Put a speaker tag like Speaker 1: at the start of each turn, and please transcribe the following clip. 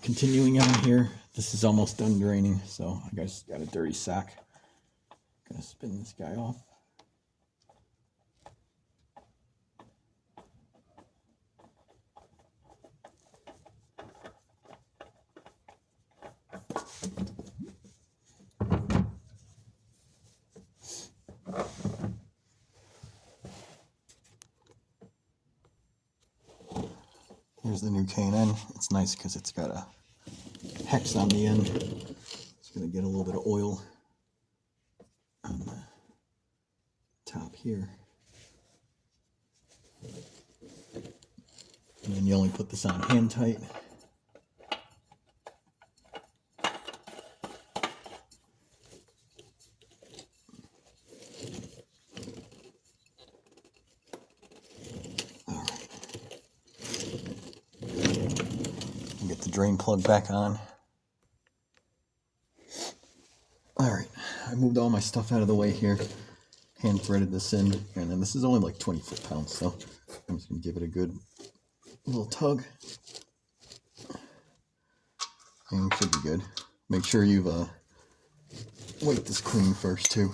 Speaker 1: continuing on here. This is almost done draining, so I just got a dirty sack. Gonna spin this guy off. Here's the new K&N. It's nice because it's got a hex on the end. It's going to get a little bit of oil on the top here. And then you only put this on hand tight. Get the drain plug back on. Alright, I moved all my stuff out of the way here. Hand threaded this in, and then this is only like 20 foot-pounds, so I'm just going to give it a good little tug. And it should be good. Make sure you've wiped this clean first too.